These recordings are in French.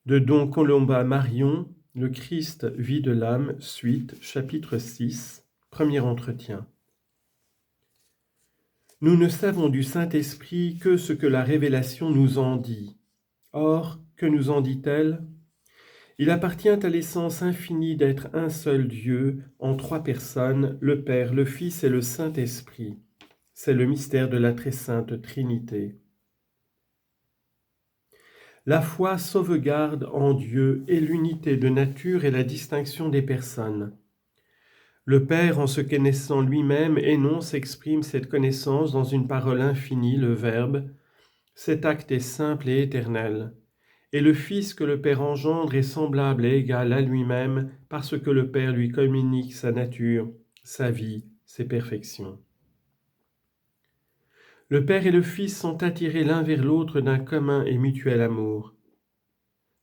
De Don Colomba Marion, Le Christ vie de l'âme, suite, chapitre 6, premier entretien. Nous ne savons du Saint-Esprit que ce que la révélation nous en dit. Or, que nous en dit-elle ? Il appartient à l'essence infinie d'être un seul Dieu, en trois personnes, le Père, le Fils et le Saint-Esprit. C'est le mystère de la très sainte Trinité. La foi sauvegarde en Dieu et l'unité de nature et la distinction des personnes. Le Père, en se connaissant lui-même, énonce, exprime cette connaissance dans une parole infinie, le Verbe. Cet acte est simple et éternel. Et le Fils que le Père engendre est semblable et égal à lui-même parce que le Père lui communique sa nature, sa vie, ses perfections. Le Père et le Fils sont attirés l'un vers l'autre d'un commun et mutuel amour.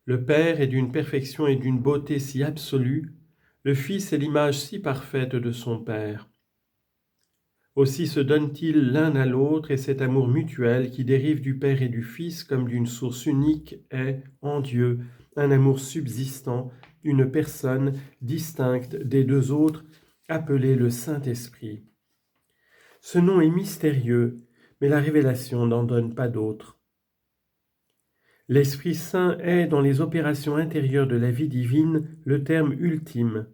Le Père est d'une perfection et d'une beauté si absolue, le Fils est l'image si parfaite de son Père. Aussi se donnent-ils l'un à l'autre et cet amour mutuel qui dérive du Père et du Fils comme d'une source unique est, en Dieu, un amour subsistant, une personne distincte des deux autres, appelée le Saint-Esprit. Ce nom est mystérieux, mais la révélation n'en donne pas d'autre. L'Esprit Saint est, dans les opérations intérieures de la vie divine, le terme ultime.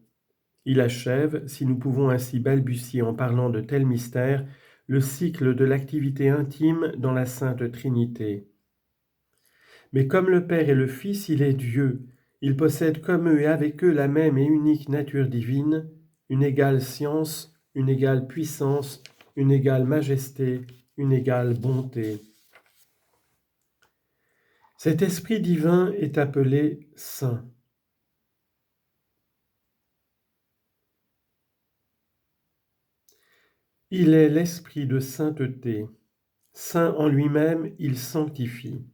Il achève, si nous pouvons ainsi balbutier en parlant de tels mystères, le cycle de l'activité intime dans la Sainte Trinité. Mais comme le Père et le Fils, il est Dieu. Il possède comme eux et avec eux la même et unique nature divine, une égale science, une égale puissance, une égale majesté, une égale bonté. Cet esprit divin est appelé Saint. Il est l'esprit de sainteté. Saint en lui-même, il sanctifie.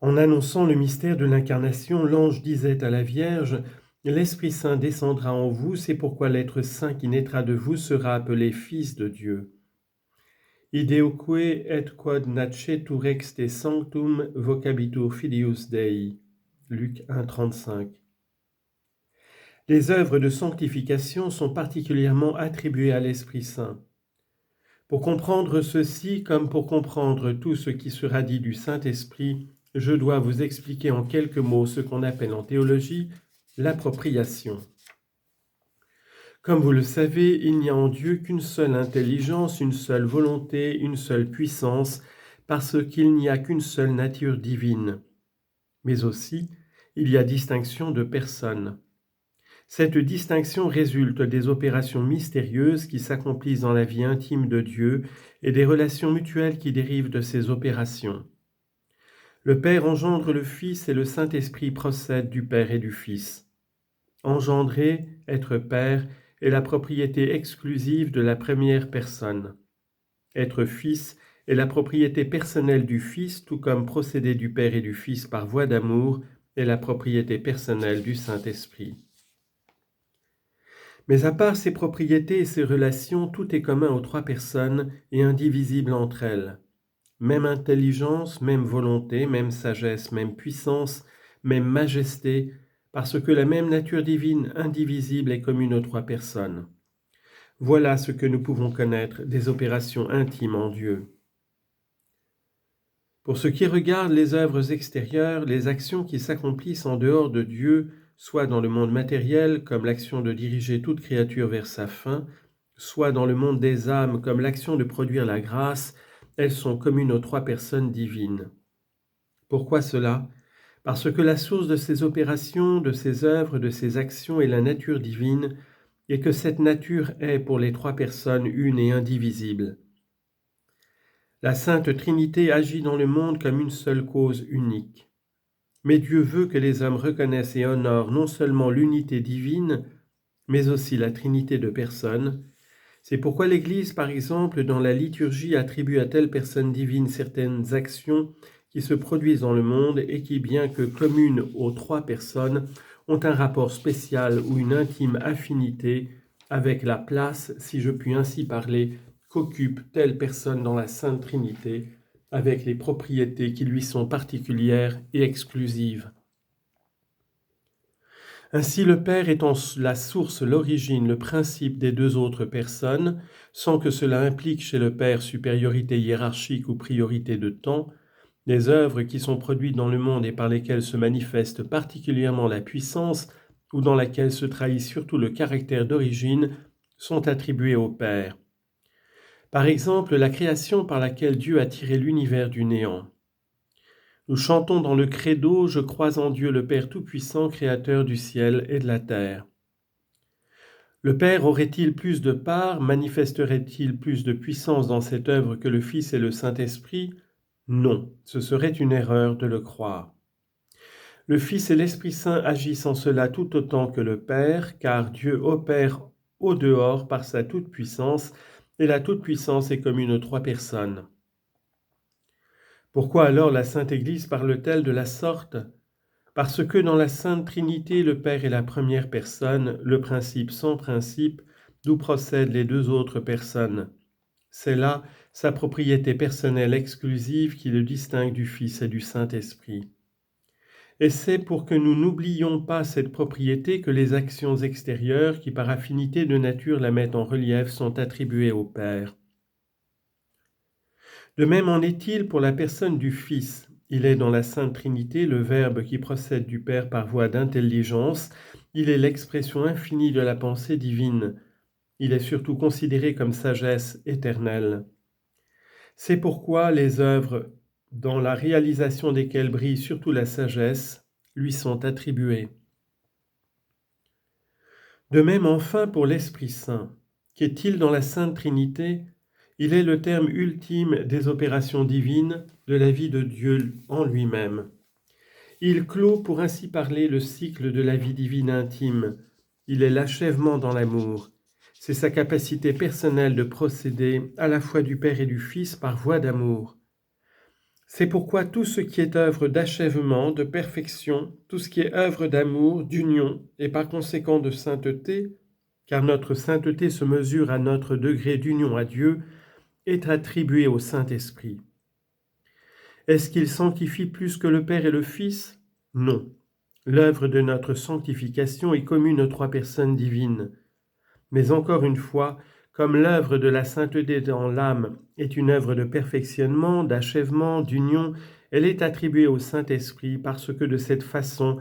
En annonçant le mystère de l'incarnation, l'ange disait à la Vierge, « L'Esprit Saint descendra en vous, c'est pourquoi l'être saint qui naîtra de vous sera appelé Fils de Dieu. » Ideoque et quod nascetur ex te sanctum vocabitur filius Dei. Luc 1,35. Les œuvres de sanctification sont particulièrement attribuées à l'Esprit Saint. Pour comprendre ceci, comme pour comprendre tout ce qui sera dit du Saint-Esprit, je dois vous expliquer en quelques mots ce qu'on appelle en théologie l'appropriation. Comme vous le savez, il n'y a en Dieu qu'une seule intelligence, une seule volonté, une seule puissance, parce qu'il n'y a qu'une seule nature divine. Mais aussi, il y a distinction de personnes. Cette distinction résulte des opérations mystérieuses qui s'accomplissent dans la vie intime de Dieu et des relations mutuelles qui dérivent de ces opérations. Le Père engendre le Fils et le Saint-Esprit procèdent du Père et du Fils. Engendrer, être Père, est la propriété exclusive de la première personne. Être Fils est la propriété personnelle du Fils, tout comme procéder du Père et du Fils par voie d'amour est la propriété personnelle du Saint-Esprit. Mais à part ces propriétés et ces relations, tout est commun aux trois personnes et indivisible entre elles. Même intelligence, même volonté, même sagesse, même puissance, même majesté, parce que la même nature divine indivisible est commune aux trois personnes. Voilà ce que nous pouvons connaître des opérations intimes en Dieu. Pour ce qui regarde les œuvres extérieures, les actions qui s'accomplissent en dehors de Dieu, soit dans le monde matériel, comme l'action de diriger toute créature vers sa fin, soit dans le monde des âmes, comme l'action de produire la grâce, elles sont communes aux trois personnes divines. Pourquoi cela ? Parce que la source de ces opérations, de ces œuvres, de ces actions est la nature divine, et que cette nature est pour les trois personnes une et indivisible. La Sainte Trinité agit dans le monde comme une seule cause unique. Mais Dieu veut que les hommes reconnaissent et honorent non seulement l'unité divine, mais aussi la Trinité de personnes. C'est pourquoi l'Église, par exemple, dans la liturgie, attribue à telle personne divine certaines actions qui se produisent dans le monde et qui, bien que communes aux trois personnes, ont un rapport spécial ou une intime affinité avec la place, si je puis ainsi parler, qu'occupe telle personne dans la Sainte Trinité, avec les propriétés qui lui sont particulières et exclusives. Ainsi le Père étant la source, l'origine, le principe des deux autres personnes, sans que cela implique chez le Père supériorité hiérarchique ou priorité de temps, les œuvres qui sont produites dans le monde et par lesquelles se manifeste particulièrement la puissance, ou dans laquelle se trahit surtout le caractère d'origine, sont attribuées au Père. Par exemple, la création par laquelle Dieu a tiré l'univers du néant. Nous chantons dans le credo « Je crois en Dieu le Père Tout-Puissant, Créateur du ciel et de la terre ». Le Père aurait-il plus de part, manifesterait-il plus de puissance dans cette œuvre que le Fils et le Saint-Esprit ? Non, ce serait une erreur de le croire. Le Fils et l'Esprit Saint agissent en cela tout autant que le Père, car Dieu opère au dehors par sa toute-puissance, et la toute-puissance est commune aux trois personnes. Pourquoi alors la Sainte Église parle-t-elle de la sorte ? Parce que dans la Sainte Trinité, le Père est la première personne, le principe sans principe, d'où procèdent les deux autres personnes. C'est là sa propriété personnelle exclusive qui le distingue du Fils et du Saint-Esprit. Et c'est pour que nous n'oublions pas cette propriété que les actions extérieures, qui par affinité de nature la mettent en relief, sont attribuées au Père. De même en est-il pour la personne du Fils. Il est dans la Sainte Trinité le Verbe qui procède du Père par voie d'intelligence. Il est l'expression infinie de la pensée divine. Il est surtout considéré comme sagesse éternelle. C'est pourquoi les œuvres, dans la réalisation desquelles brille surtout la sagesse, lui sont attribuées. De même enfin pour l'Esprit Saint. Qu'est-il dans la Sainte Trinité ? Il est le terme ultime des opérations divines de la vie de Dieu en lui-même. Il clôt pour ainsi parler le cycle de la vie divine intime. Il est l'achèvement dans l'amour. C'est sa capacité personnelle de procéder à la fois du Père et du Fils par voie d'amour. C'est pourquoi tout ce qui est œuvre d'achèvement, de perfection, tout ce qui est œuvre d'amour, d'union et par conséquent de sainteté, car notre sainteté se mesure à notre degré d'union à Dieu, est attribué au Saint-Esprit. Est-ce qu'il sanctifie plus que le Père et le Fils ? Non. L'œuvre de notre sanctification est commune aux trois personnes divines. Mais encore une fois, comme l'œuvre de la sainteté dans l'âme est une œuvre de perfectionnement, d'achèvement, d'union, elle est attribuée au Saint-Esprit parce que de cette façon,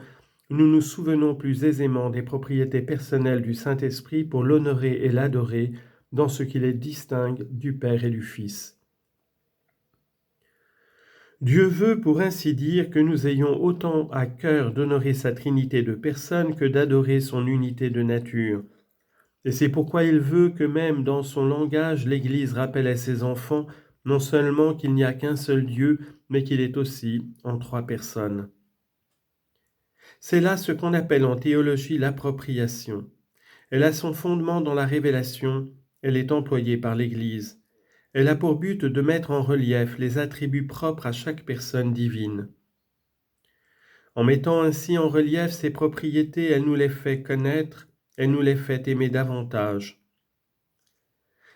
nous nous souvenons plus aisément des propriétés personnelles du Saint-Esprit pour l'honorer et l'adorer dans ce qui les distingue du Père et du Fils. Dieu veut, pour ainsi dire, que nous ayons autant à cœur d'honorer sa trinité de personnes que d'adorer son unité de nature. Et c'est pourquoi il veut que même dans son langage, l'Église rappelle à ses enfants non seulement qu'il n'y a qu'un seul Dieu, mais qu'il est aussi en trois personnes. C'est là ce qu'on appelle en théologie l'appropriation. Elle a son fondement dans la révélation, elle est employée par l'Église. Elle a pour but de mettre en relief les attributs propres à chaque personne divine. En mettant ainsi en relief ses propriétés, elle nous les fait connaître, elle nous les fait aimer davantage.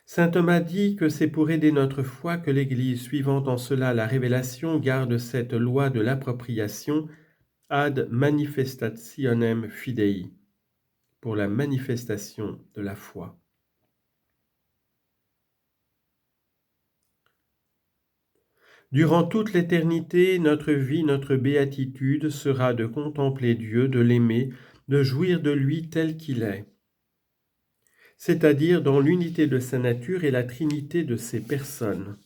Saint Thomas dit que c'est pour aider notre foi que l'Église, suivant en cela la révélation, garde cette loi de l'appropriation ad manifestationem fidei, pour la manifestation de la foi. Durant toute l'éternité, notre vie, notre béatitude sera de contempler Dieu, de l'aimer, de jouir de lui tel qu'il est, c'est-à-dire dans l'unité de sa nature et la trinité de ses personnes.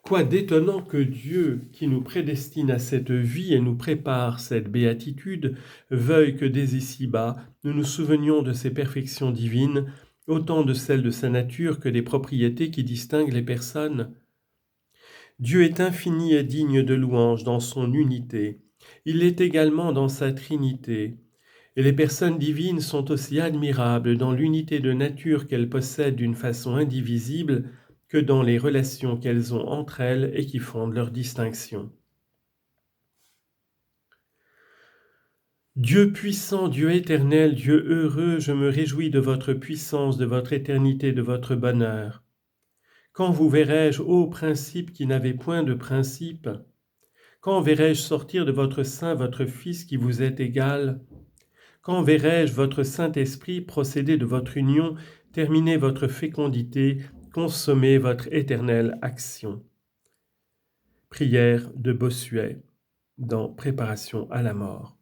Quoi d'étonnant que Dieu, qui nous prédestine à cette vie et nous prépare cette béatitude, veuille que dès ici-bas, nous nous souvenions de ses perfections divines, autant de celles de sa nature que des propriétés qui distinguent les personnes. Dieu est infini et digne de louange dans son unité. Il l'est également dans sa trinité. Et les personnes divines sont aussi admirables dans l'unité de nature qu'elles possèdent d'une façon indivisible que dans les relations qu'elles ont entre elles et qui fondent leur distinction. Dieu puissant, Dieu éternel, Dieu heureux, je me réjouis de votre puissance, de votre éternité, de votre bonheur. Quand vous verrai-je, ô principe qui n'avez point de principe? Quand verrai-je sortir de votre sein votre Fils qui vous est égal? Quand verrai-je votre Saint-Esprit procéder de votre union, terminer votre fécondité, consommer votre éternelle action? Prière de Bossuet dans Préparation à la mort.